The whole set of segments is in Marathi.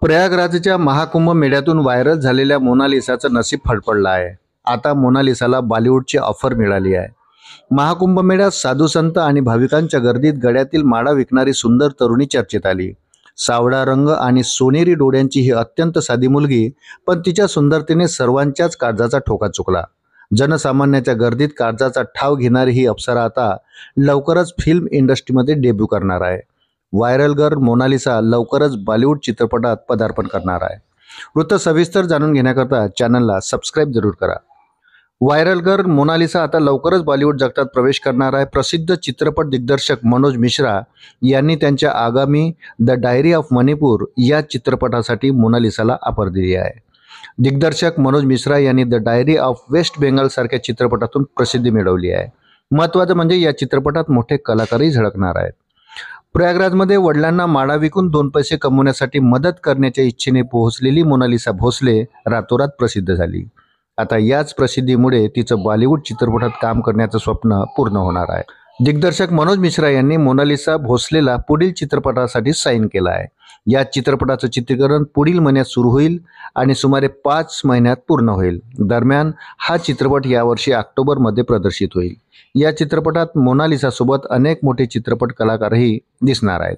प्रयागराजच्या महाकुंभ मेळ्यातून व्हायरल झालेल्या मोनालिसाचं नशीब फडफडलं आहे। आता मोनालिसाला बॉलिवूडची ऑफर मिळाली आहे। महाकुंभ मेळ्यात साधू संत आणि भाविकांच्या गर्दीत गळ्यातील माळा विकणारी सुंदर तरुणी चर्चेत आली। सावळा रंग आणि सोनेरी डोळ्यांची ही अत्यंत साधी मुलगी, पण तिच्या सुंदरतेने सर्वांच्याच काळजाचा ठोका चुकला। जनसामान्याच्या गर्दीत काळजाचा ठाव घेणारी ही अप्सरा आता लवकरच फिल्म इंडस्ट्रीमध्ये डेब्यू करणार आहे। व्हायरल गर्ल मोनालिसा लवकरच बॉलिवूड चित्रपटात पदार्पण करणार आहे। वृत्त सविस्तर जाणून घेण्याकरता चॅनलला सबस्क्राईब जरूर करा। व्हायरल गर्ल मोनालिसा आता लवकरच बॉलिवूड जगतात प्रवेश करणार आहे। प्रसिद्ध चित्रपट दिग्दर्शक मनोज मिश्रा यांनी त्यांच्या आगामी द डायरी ऑफ मणिपूर या चित्रपटासाठी मोनालिसाला ऑफर दिली आहे। दिग्दर्शक मनोज मिश्रा यांनी the diary of West Bengal सारख्या चित्रपटातून प्रसिद्धी मिळवली आहे। महत्त्वाचं म्हणजे या चित्रपटात मोठे कलाकारही झळकणार आहेत। प्रयागराजमध्ये वडिलांना माळा विकून 2 पैसे कमवण्यासाठी मदत करण्याच्या इच्छेने पोहोचलेली मोनालिसा भोसले रातोरात प्रसिद्ध झाली। आता याच प्रसिद्धीमुळे तिचं बॉलिवूड चित्रपटात काम करण्याचं स्वप्न पूर्ण होणार आहे। दिग्दर्शक मनोज मिश्रा यांनी मोनालिसा भोसलेला पुढील चित्रपटासाठी साईन केला आहे। या चित्रपटाचं चित्रीकरण पुढील महिन्यात सुरू होईल आणि सुमारे 5 महिन्यात पूर्ण होईल। दरम्यान हा चित्रपट यावर्षी ऑक्टोबरमध्ये प्रदर्शित होईल। या चित्रपटात मोनालिसासोबत अनेक मोठे चित्रपट कलाकारही दिसणार आहेत।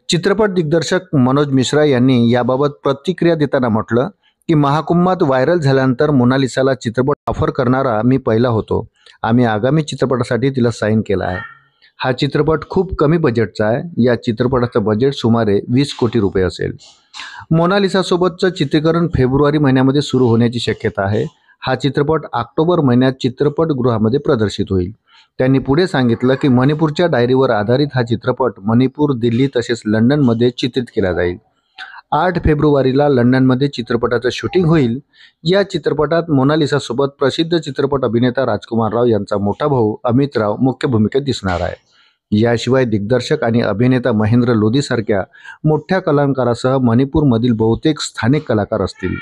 चित्रपट दिग्दर्शक मनोज मिश्रा यांनी याबाबत प्रतिक्रिया देताना म्हटलं की महाकुंभात व्हायरल झाल्यानंतर मोनालिसाला चित्रपट ऑफर करणारा मी पहिला होतो। आम्ही आगामी चित्रपटासाठी तिला साईन केला आहे। हा चित्रपट खूप कमी बजेटचा आहे। या चित्रपटाचं बजेट सुमारे 20 कोटी रुपये असेल। मोनालिसासोबतचं चित्रीकरण फेब्रुवारी महिन्यामध्ये सुरू होण्याची शक्यता आहे। हा चित्रपट ऑक्टोबर महिन्यात चित्रपटगृहामध्ये प्रदर्शित होईल। त्यांनी पुढे सांगितलं की मणिपूरच्या डायरीवर आधारित हा चित्रपट मणिपूर, दिल्ली तसेच लंडनमध्ये चित्रित केला जाईल। 8 फेब्रुवारीला लंडनमध्ये चित्रपटाचं शूटिंग होईल। या चित्रपटात मोनालिसासोबत प्रसिद्ध चित्रपट अभिनेता राजकुमार राव यांचा मोठा भाऊ अमित राव मुख्य भूमिकेत दिसणार आहे। याशिवाय दिग्दर्शक आणि अभिनेता महेंद्र लोधी सारख्या मोठ्या कलाकारांसह मणिपूरमधील बहुतेक स्थानिक कलाकार असतील।